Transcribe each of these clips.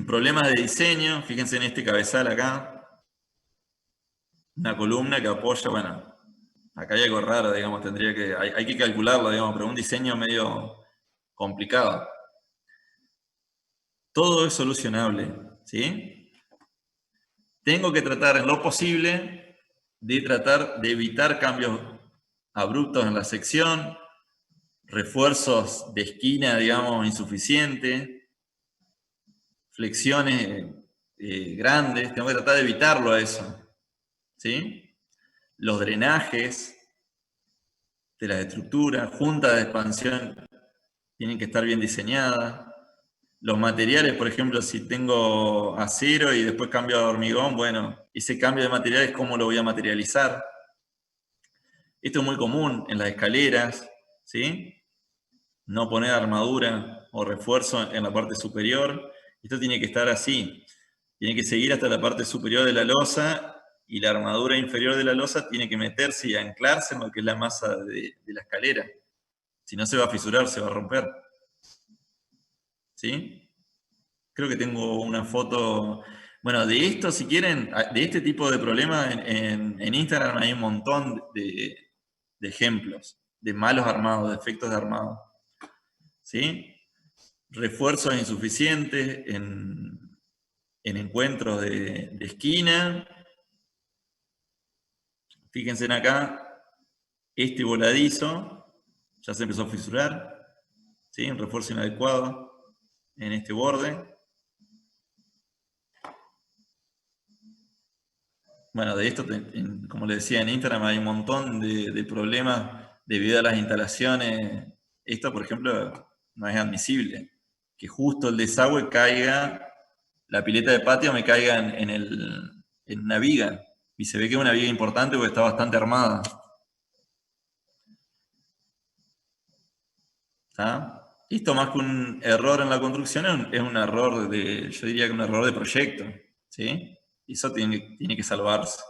Problemas de diseño, fíjense en este cabezal acá, una columna que apoya, bueno, acá hay algo raro, digamos, hay que calcularlo, digamos, pero un diseño medio complicado. Todo es solucionable, ¿sí? Tengo que tratar en lo posible de evitar cambios abruptos en la sección, refuerzos de esquina, digamos, insuficientes, flexiones grandes, tengo que tratar de evitarlo a eso, ¿sí? Los drenajes de las estructuras, juntas de expansión, tienen que estar bien diseñadas. Los materiales, por ejemplo, si tengo acero y después cambio a hormigón, bueno, ese cambio de materiales, ¿cómo lo voy a materializar? Esto es muy común en las escaleras, ¿sí? No poner armadura o refuerzo en la parte superior. Esto tiene que estar así. Tiene que seguir hasta la parte superior de la losa y la armadura inferior de la losa tiene que meterse y anclarse en lo que es la masa de la escalera. Si no, se va a fisurar, se va a romper. ¿Sí? Creo que tengo una foto. Bueno, de esto, si quieren, de este tipo de problemas en Instagram hay un montón de ejemplos de malos armados, de efectos de armado. ¿Sí? Refuerzos insuficientes en encuentros de esquina. Fíjense en acá, este voladizo ya se empezó a fisurar. ¿Sí? Un refuerzo inadecuado en este borde. Bueno, de esto, como les decía, en Instagram hay un montón de problemas debido a las instalaciones. Esto, por ejemplo, no es admisible. Que justo el desagüe caiga, la pileta de patio me caiga en una viga. Y se ve que es una viga importante porque está bastante armada. ¿Está? Esto más que un error en la construcción es un error yo diría que un error de proyecto. ¿Sí? Y eso tiene que salvarse.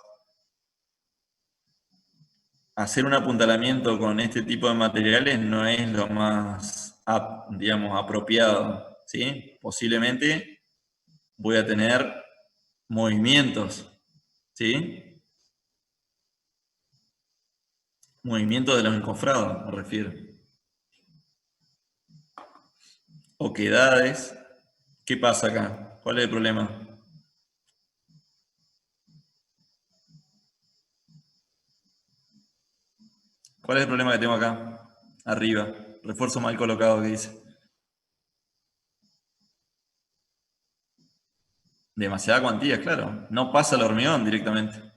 Hacer un apuntalamiento con este tipo de materiales no es lo más, digamos, apropiado, ¿sí? Posiblemente voy a tener movimientos, ¿sí? Movimientos de los encofrados, me refiero. Oquedades. ¿Qué pasa acá? ¿Cuál es el problema? ¿Cuál es el problema que tengo acá? Arriba. Refuerzo mal colocado que dice. Demasiada cuantía, claro. No pasa el hormigón directamente.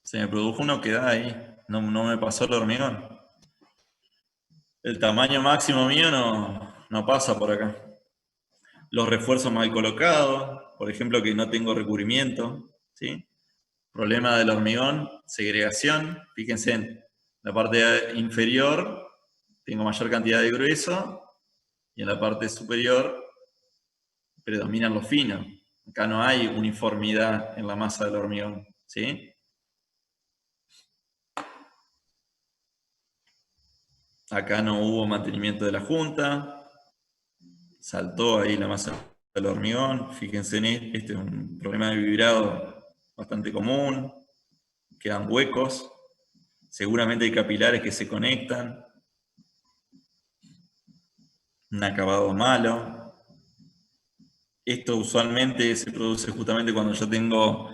Se me produjo una oquedad ahí. No me pasó el hormigón. El tamaño máximo mío no pasa por acá. Los refuerzos mal colocados, por ejemplo que no tengo recubrimiento, ¿sí? Problema del hormigón, segregación, fíjense en la parte inferior tengo mayor cantidad de grueso y en la parte superior predominan los finos. Acá no hay uniformidad en la masa del hormigón, ¿sí? Acá no hubo mantenimiento de la junta, saltó ahí la masa del hormigón, fíjense en este es un problema de vibrado bastante común, quedan huecos, seguramente hay capilares que se conectan, un acabado malo. Esto usualmente se produce justamente cuando yo tengo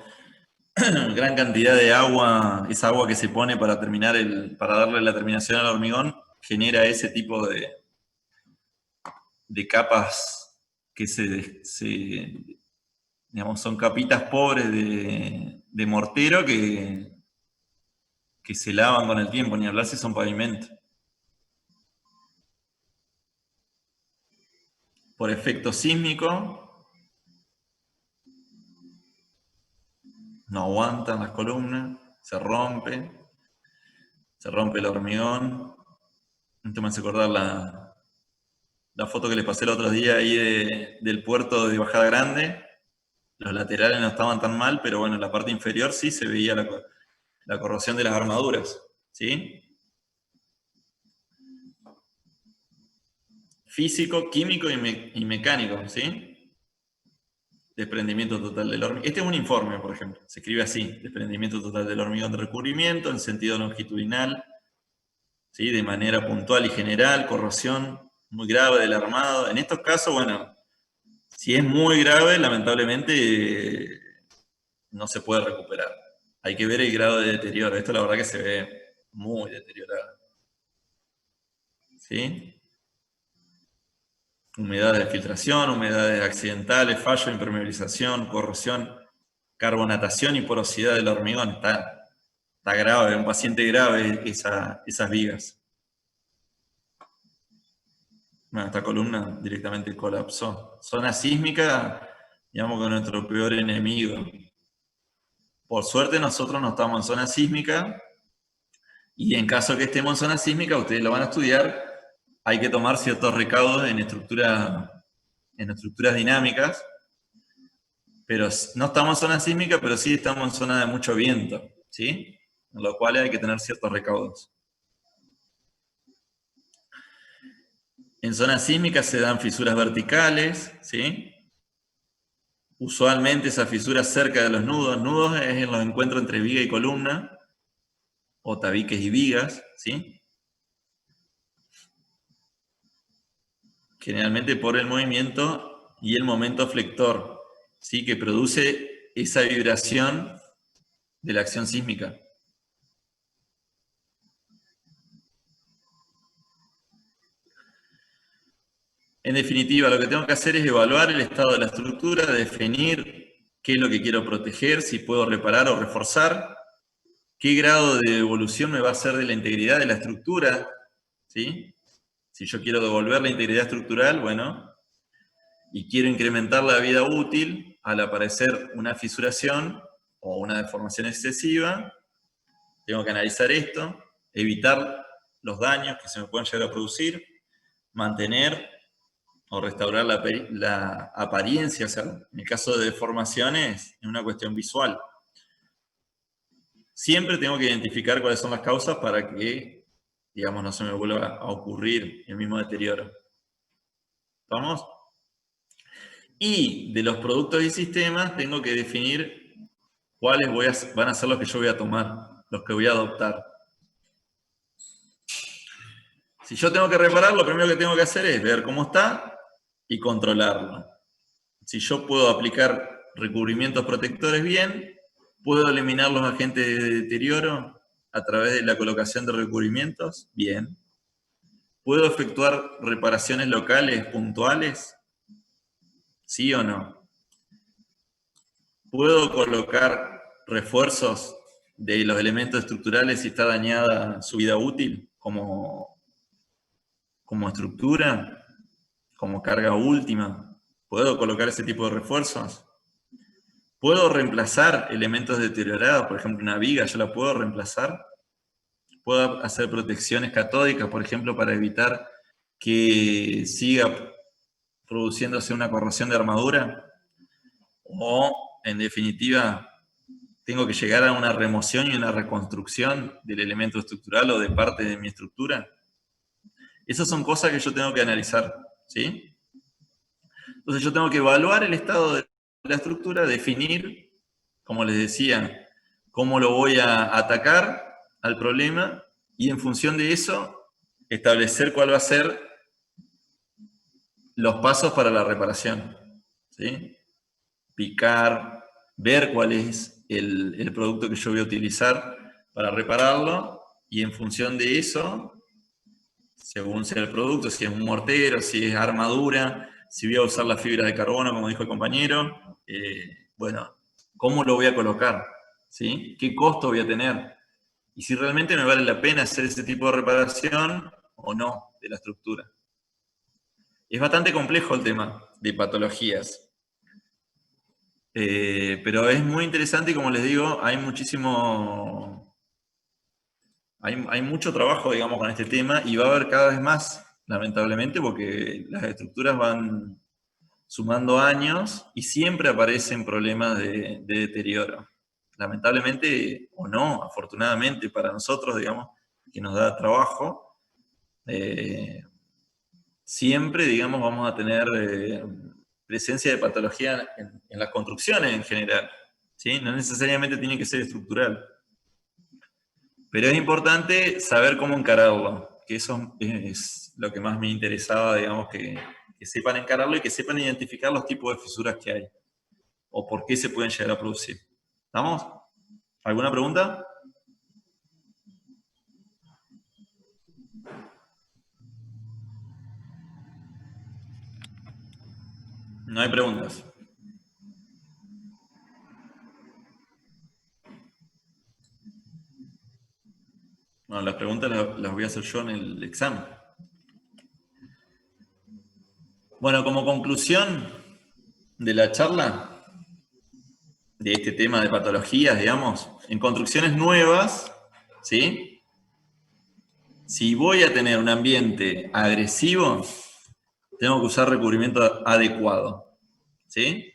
gran cantidad de agua, esa agua que se pone para darle la terminación al hormigón, genera ese tipo de capas que digamos, son capitas pobres de mortero que se lavan con el tiempo, ni hablar si son pavimentos. Por efecto sísmico, no aguantan las columnas, se rompe el hormigón. Esto me hace acordar la foto que les pasé el otro día ahí del puerto de Bajada Grande. Los laterales no estaban tan mal, pero bueno, en la parte inferior sí se veía la corrosión de las armaduras. ¿Sí? físico, químico y mecánico, ¿sí? Desprendimiento total del hormigón. Este es un informe, por ejemplo. Se escribe así: desprendimiento total del hormigón de recubrimiento en sentido longitudinal, ¿sí? De manera puntual y general, corrosión muy grave del armado. En estos casos, bueno, si es muy grave, lamentablemente no se puede recuperar. Hay que ver el grado de deterioro. Esto la verdad que se ve muy deteriorado. ¿Sí? Humedades de filtración, humedades accidentales, fallo, impermeabilización, corrosión, carbonatación y porosidad del hormigón. Está grave, un paciente grave esas vigas. Bueno, esta columna directamente colapsó. Zona sísmica, digamos, con nuestro peor enemigo. Por suerte nosotros no estamos en zona sísmica, y en caso que estemos en zona sísmica, ustedes lo van a estudiar, hay que tomar ciertos recaudos en estructuras dinámicas, pero no estamos en zona sísmica, pero sí estamos en zona de mucho viento, ¿sí? En lo cual hay que tener ciertos recaudos. En zona sísmica se dan fisuras verticales, ¿sí? Usualmente esas fisuras cerca de los nudos. Nudos es en los encuentros entre viga y columna, o tabiques y vigas, ¿sí? Generalmente por el movimiento y el momento flector, ¿sí? Que produce esa vibración de la acción sísmica. En definitiva, lo que tengo que hacer es evaluar el estado de la estructura, definir qué es lo que quiero proteger, si puedo reparar o reforzar, qué grado de devolución me va a hacer de la integridad de la estructura, ¿sí? Si yo quiero devolver la integridad estructural, bueno, y quiero incrementar la vida útil al aparecer una fisuración o una deformación excesiva, tengo que analizar esto, evitar los daños que se me pueden llegar a producir, mantener o restaurar la apariencia. O sea, en el caso de deformaciones, es una cuestión visual. Siempre tengo que identificar cuáles son las causas para que, digamos, no se me vuelva a ocurrir el mismo deterioro. ¿Vamos? Y de los productos y sistemas tengo que definir cuáles van a ser los que yo voy a tomar, los que voy a adoptar. Si yo tengo que reparar, lo primero que tengo que hacer es ver cómo está y controlarlo. Si yo puedo aplicar recubrimientos protectores bien, puedo eliminar los agentes de deterioro a través de la colocación de recubrimientos bien. ¿Puedo efectuar reparaciones locales puntuales? ¿Sí o no? ¿Puedo colocar refuerzos de los elementos estructurales si está dañada su vida útil como estructura, como carga última? ¿Puedo colocar ese tipo de refuerzos? ¿Puedo reemplazar elementos deteriorados? Por ejemplo, una viga, ¿yo la puedo reemplazar? ¿Puedo hacer protecciones catódicas, por ejemplo, para evitar que siga produciéndose una corrosión de armadura? ¿O, en definitiva, tengo que llegar a una remoción y una reconstrucción del elemento estructural o de parte de mi estructura? Esas son cosas que yo tengo que analizar, ¿sí? Entonces yo tengo que evaluar el estado de la estructura, definir, como les decía, cómo lo voy a atacar al problema, y en función de eso, establecer cuál va a ser los pasos para la reparación, ¿sí? Picar, ver cuál es el producto que yo voy a utilizar para repararlo, y en función de eso, según sea el producto, si es un mortero, si es armadura, si voy a usar las fibras de carbono, como dijo el compañero, bueno, ¿cómo lo voy a colocar? ¿Sí? ¿Qué costo voy a tener? Y si realmente me vale la pena hacer ese tipo de reparación o no de la estructura. Es bastante complejo el tema de patologías. Pero es muy interesante y, como les digo, hay mucho trabajo, digamos, con este tema, y va a haber cada vez más, lamentablemente, porque las estructuras van sumando años y siempre aparecen problemas de deterioro. Lamentablemente, o no, afortunadamente para nosotros, digamos, que nos da trabajo, siempre, digamos, vamos a tener presencia de patología en las construcciones en general, ¿sí? No necesariamente tiene que ser estructural. Pero es importante saber cómo encararlo, que eso es lo que más me interesaba, digamos, que sepan encararlo y que sepan identificar los tipos de fisuras que hay, o por qué se pueden llegar a producir. ¿Estamos? ¿Alguna pregunta? No hay preguntas. Bueno, las preguntas las voy a hacer yo en el examen. Bueno, como conclusión de la charla, de este tema de patologías, digamos, en construcciones nuevas, ¿sí? Si voy a tener un ambiente agresivo, tengo que usar recubrimiento adecuado, ¿sí?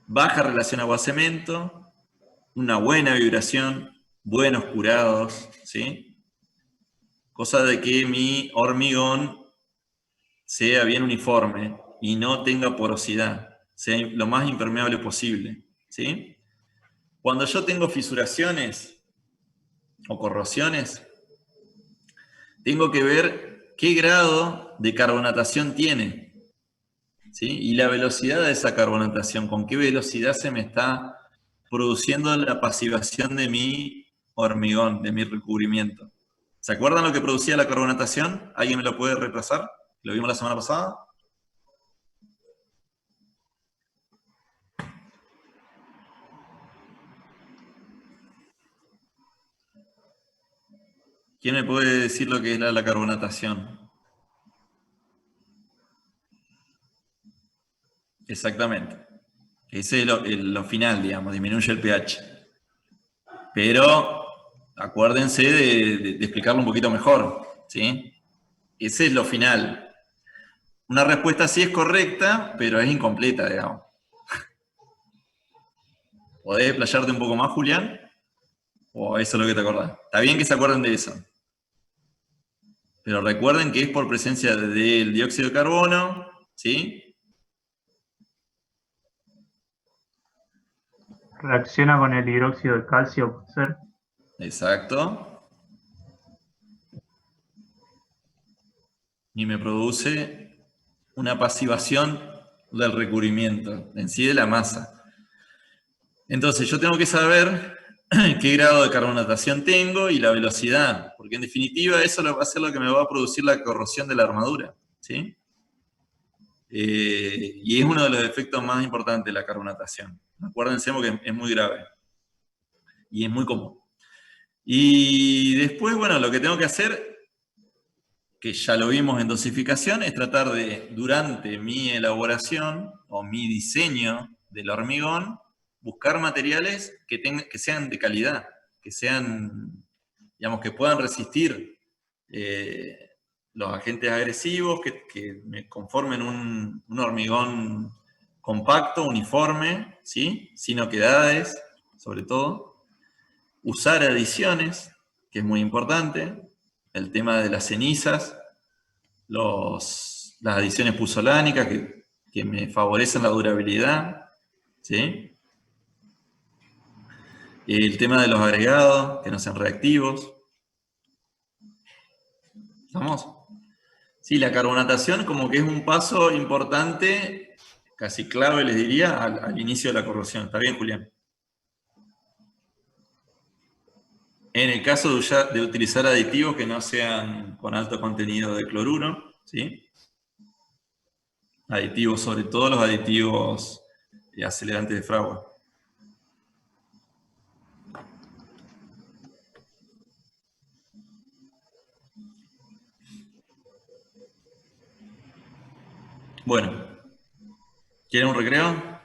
Baja relación agua-cemento, una buena vibración, buenos curados, ¿sí? Cosa de que mi hormigón sea bien uniforme y no tenga porosidad, sea lo más impermeable posible, ¿sí? Cuando yo tengo fisuraciones o corrosiones, tengo que ver qué grado de carbonatación tiene, ¿sí? Y la velocidad de esa carbonatación, con qué velocidad se me está produciendo la pasivación de mi hormigón, de mi recubrimiento. ¿Se acuerdan lo que producía la carbonatación? ¿Alguien me lo puede repasar? ¿Lo vimos la semana pasada? ¿Quién me puede decir lo que es la carbonatación? Exactamente. Ese es lo final, digamos, disminuye el pH. Pero acuérdense de explicarlo un poquito mejor, ¿sí? Ese es lo final. Una respuesta sí es correcta, pero es incompleta, digamos. ¿Podés explayarte un poco más, Julián? ¿O eso es lo que te acordás? Está bien que se acuerden de eso. Pero recuerden que es por presencia del dióxido de carbono, ¿sí? Reacciona con el hidróxido de calcio, ¿puede ser? Exacto. Y me produce una pasivación del recubrimiento, en sí de la masa. Entonces yo tengo que saber qué grado de carbonatación tengo y la velocidad, porque en definitiva eso va a ser lo que me va a producir la corrosión de la armadura, ¿sí? Y es uno de los efectos más importantes de la carbonatación. Acuérdense porque es muy grave y es muy común. Y después, bueno, lo que tengo que hacer, que ya lo vimos en dosificación, es tratar de, durante mi elaboración o mi diseño del hormigón, buscar materiales que sean de calidad, que sean, digamos, que puedan resistir los agentes agresivos, que me conformen un hormigón compacto, uniforme, ¿sí? Sin oquedades, sobre todo. Usar adiciones, que es muy importante. El tema de las cenizas, las adiciones puzolánicas que me favorecen la durabilidad, ¿sí? El tema de los agregados, que no sean reactivos. ¿Estamos? Sí, la carbonatación como que es un paso importante, casi clave les diría, al inicio de la corrosión. ¿Está bien, Julián? En el caso de utilizar aditivos que no sean con alto contenido de cloruro, ¿sí? Aditivos, sobre todo los aditivos acelerantes de fragua. Bueno, ¿quieren un recreo?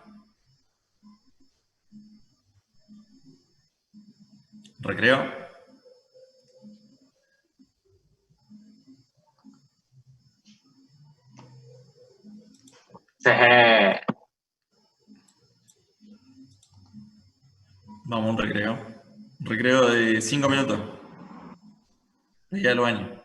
¿Recreo? Sí. Vamos a un recreo. Un recreo de 5 minutos. De ir al baño.